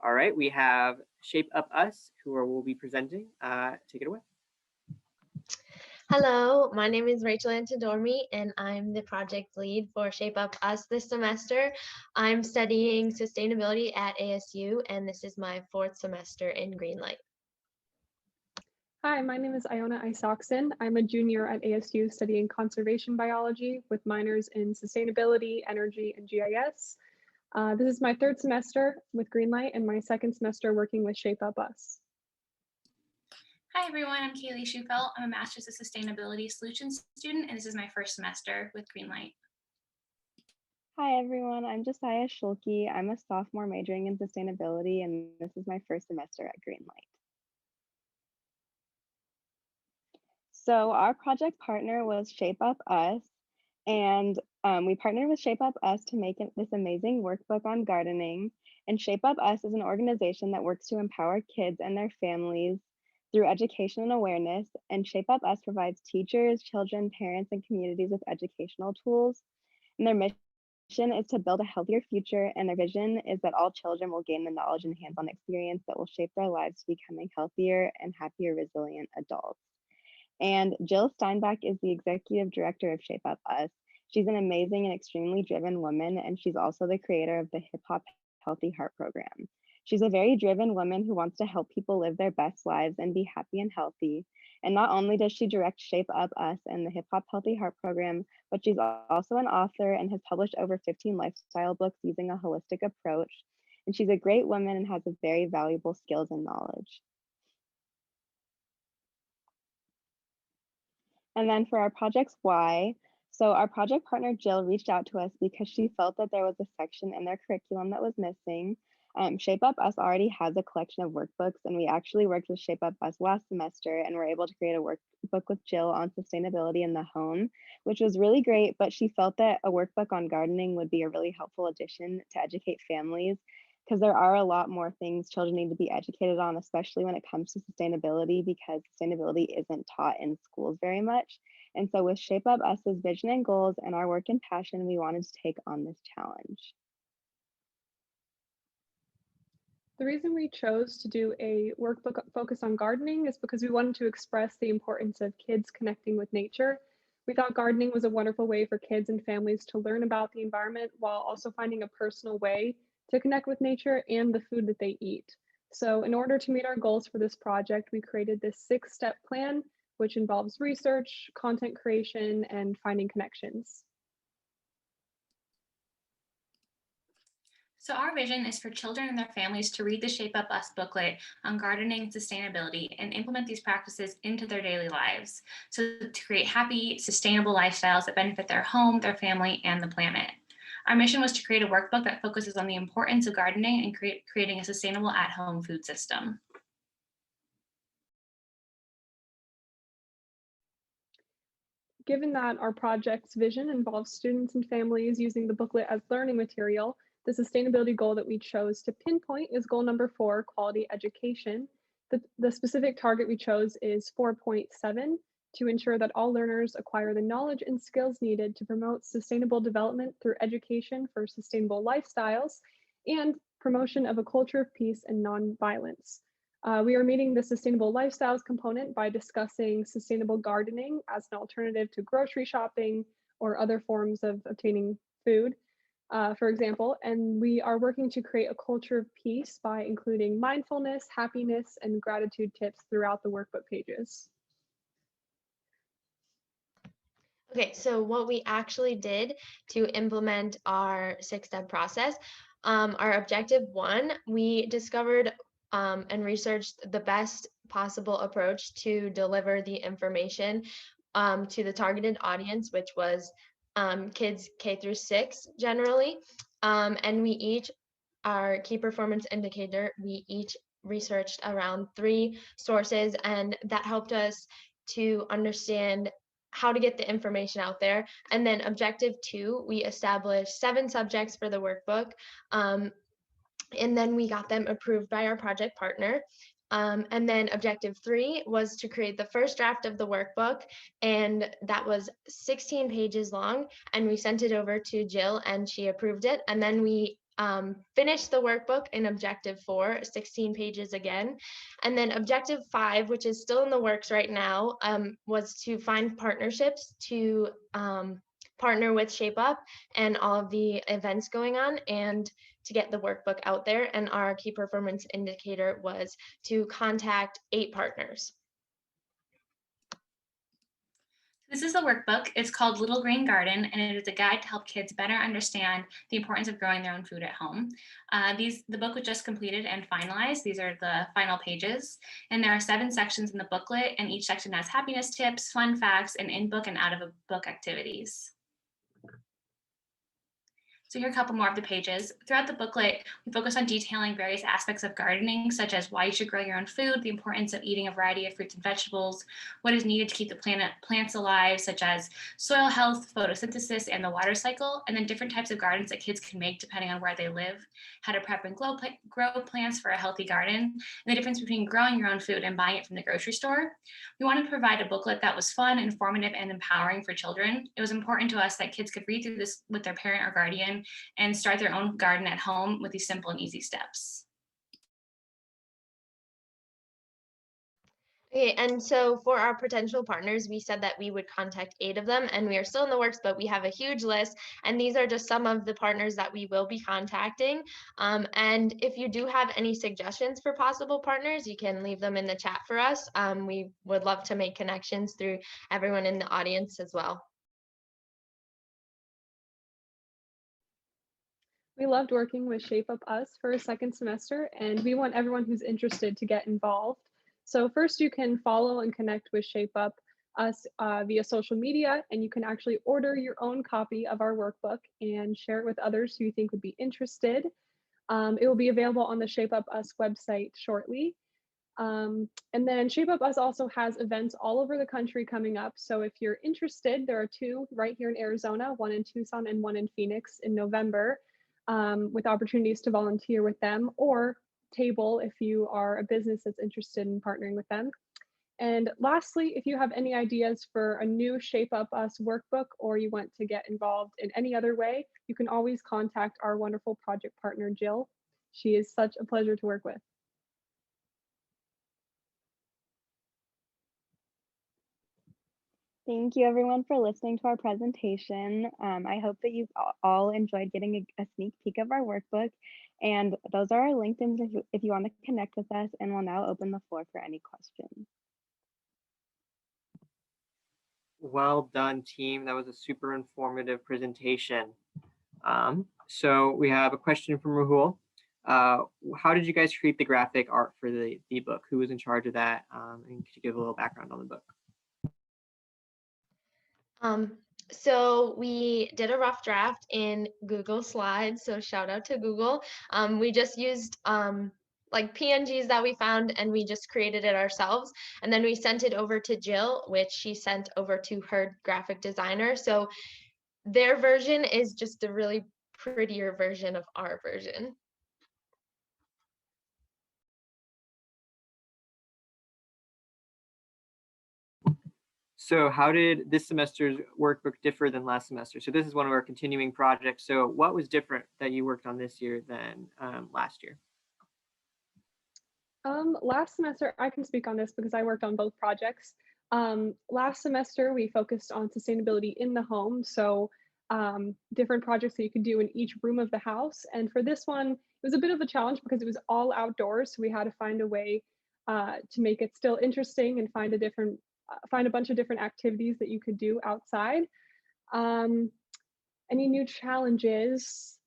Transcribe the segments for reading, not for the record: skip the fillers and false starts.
All right, we have Shape Up Us, who will be presenting. Take it away. Hello, my name is Rachel Antidormi, and I'm the project lead for Shape Up Us this semester. I'm studying sustainability at ASU, and this is my 4th semester in GreenLight. Hi, my name is Iona Isaacson. I'm a junior at ASU studying conservation biology with minors in sustainability, energy, and GIS. This is my 3rd semester with GreenLight and my 2nd semester working with Shape Up Us. Hi everyone, I'm Kaylee Schufelt. I'm a Master's of Sustainability Solutions student, and this is my 1st semester with GreenLight. Hi everyone, I'm Josiah Schulke. I'm a sophomore majoring in sustainability, and this is my 1st semester at GreenLight. So our project partner was Shape Up Us, and we partnered with Shape Up Us to make this amazing workbook on gardening. And Shape Up Us is an organization that works to empower kids and their families through education and awareness. And Shape Up Us provides teachers, children, parents, and communities with educational tools. And their mission is to build a healthier future, and their vision is that all children will gain the knowledge and hands-on experience that will shape their lives to becoming healthier and happier, resilient adults. And Jill Steinbach is the executive director of Shape Up Us. She's an amazing and extremely driven woman, and she's also the creator of the Hip Hop Healthy Heart program. She's a very driven woman who wants to help people live their best lives and be happy and healthy. And not only does she direct Shape Up Us and the Hip Hop Healthy Heart program, but she's also an author and has published over 15 lifestyle books using a holistic approach. And she's a great woman and has a very valuable skills and knowledge. And then for our project's why, so our project partner Jill reached out to us because she felt that there was a section in their curriculum that was missing. Shape Up Us already has a collection of workbooks, and we actually worked with Shape Up Us last semester and were able to create a workbook with Jill on sustainability in the home, which was really great, but she felt that a workbook on gardening would be a really helpful addition to educate families, because there are a lot more things children need to be educated on, especially when it comes to sustainability, because sustainability isn't taught in schools very much. And so with Shape Up Us's vision and goals and our work and passion, we wanted to take on this challenge. The reason we chose to do a workbook focused on gardening is because we wanted to express the importance of kids connecting with nature. We thought gardening was a wonderful way for kids and families to learn about the environment while also finding a personal way to connect with nature and the food that they eat. So in order to meet our goals for this project, we created this 6-step plan, which involves research, content creation, and finding connections. So our vision is for children and their families to read the Shape Up Us booklet on gardening and sustainability and implement these practices into their daily lives. So to create happy, sustainable lifestyles that benefit their home, their family, and the planet. Our mission was to create a workbook that focuses on the importance of gardening and creating a sustainable at-home food system. Given that our project's vision involves students and families using the booklet as learning material, the sustainability goal that we chose to pinpoint is goal number 4, quality education. The specific target we chose is 4.7, to ensure that all learners acquire the knowledge and skills needed to promote sustainable development through education for sustainable lifestyles and promotion of a culture of peace and nonviolence. We are meeting the sustainable lifestyles component by discussing sustainable gardening as an alternative to grocery shopping or other forms of obtaining food, for example, and we are working to create a culture of peace by including mindfulness, happiness, and gratitude tips throughout the workbook pages. Okay, so what we actually did to implement our 6-step process, our objective 1, we discovered and researched the best possible approach to deliver the information to the targeted audience, which was kids K through 6 generally. And we each, our key performance indicator, we each researched around 3 sources, and that helped us to understand how to get the information out there. And then objective 2, we established 7 subjects for the workbook. And then we got them approved by our project partner. And then objective 3 was to create the first draft of the workbook, and that was 16 pages long, and we sent it over to Jill and she approved it. And then we finished the workbook in objective 4, 16 pages again. And then objective 5, which is still in the works right now, was to find partnerships to partner with Shape Up and all of the events going on, and to get the workbook out there. And our key performance indicator was to contact 8 partners. This is the workbook. It's called Little Green Garden, and it is a guide to help kids better understand the importance of growing their own food at home. The book was just completed and finalized. These are the final pages, and there are 7 sections in the booklet, and each section has happiness tips, fun facts, and in-book and out-of-book activities. So here are a couple more of the pages. Throughout the booklet, we focus on detailing various aspects of gardening, such as why you should grow your own food, the importance of eating a variety of fruits and vegetables, what is needed to keep the plants alive, such as soil health, photosynthesis, and the water cycle, and then different types of gardens that kids can make depending on where they live, how to prep and grow plants for a healthy garden, and the difference between growing your own food and buying it from the grocery store. We wanted to provide a booklet that was fun, informative, and empowering for children. It was important to us that kids could read through this with their parent or guardian and start their own garden at home with these simple and easy steps. Okay, and so for our potential partners, we said that we would contact 8 of them, and we are still in the works, but we have a huge list, and these are just some of the partners that we will be contacting. And if you do have any suggestions for possible partners, you can leave them in the chat for us. We would love to make connections through everyone in the audience as well. We loved working with Shape Up Us for a second semester, and we want everyone who's interested to get involved. So first, you can follow and connect with Shape Up Us via social media, and you can actually order your own copy of our workbook and share it with others who you think would be interested. It will be available on the Shape Up Us website shortly. And then Shape Up Us also has events all over the country coming up. So if you're interested, there are 2 right here in Arizona, one in Tucson and one in Phoenix in November. With opportunities to volunteer with them or table if you are a business that's interested in partnering with them. And lastly, if you have any ideas for a new Shape Up Us workbook, or you want to get involved in any other way, you can always contact our wonderful project partner, Jill. She is such a pleasure to work with. Thank you everyone for listening to our presentation. I hope that you've all enjoyed getting a sneak peek of our workbook, and those are our LinkedIn's if you want to connect with us, and we'll now open the floor for any questions. Well done, team. That was a super informative presentation. So we have a question from Rahul. How did you guys create the graphic art for the book? Who was in charge of that? And could you give a little background on the book? So we did a rough draft in Google Slides, so shout out to Google. We just used like PNGs that we found, and we just created it ourselves. And then we sent it over to Jill, which she sent over to her graphic designer. So their version is just a really prettier version of our version. So how did this semester's workbook differ than last semester? So this is one of our continuing projects. So what was different that you worked on this year than last year? Last semester, I can speak on this because I worked on both projects. Last semester, we focused on sustainability in the home. So different projects that you could do in each room of the house. And for this one, it was a bit of a challenge because it was all outdoors. So we had to find a way to make it still interesting and find a bunch of different activities that you could do outside. Any new challenges?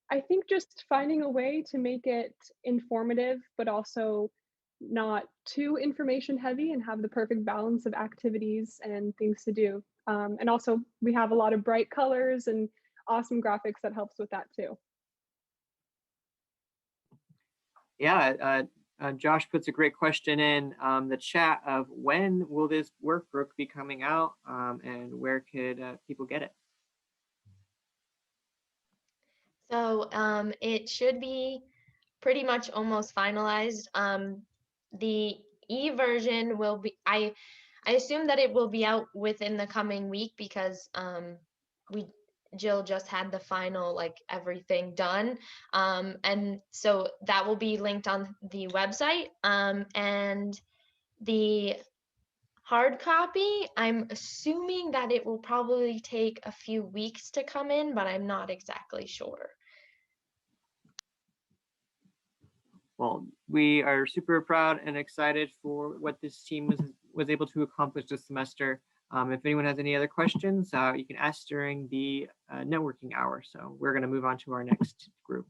I think just finding a way to make it informative, but also not too information heavy, and have the perfect balance of activities and things to do. And also we have a lot of bright colors and awesome graphics that helps with that too. Yeah, Josh puts a great question in the chat of when will this workbook be coming out, and where could people get it? So it should be pretty much almost finalized. The e-version will be, I assume that it will be out within the coming week, because we Jill just had the final, like, everything done. And so that will be linked on the website. And the hard copy, I'm assuming that it will probably take a few weeks to come in, but I'm not exactly sure. Well, we are super proud and excited for what this team was able to accomplish this semester. If anyone has any other questions, you can ask during the networking hour. So we're going to move on to our next group.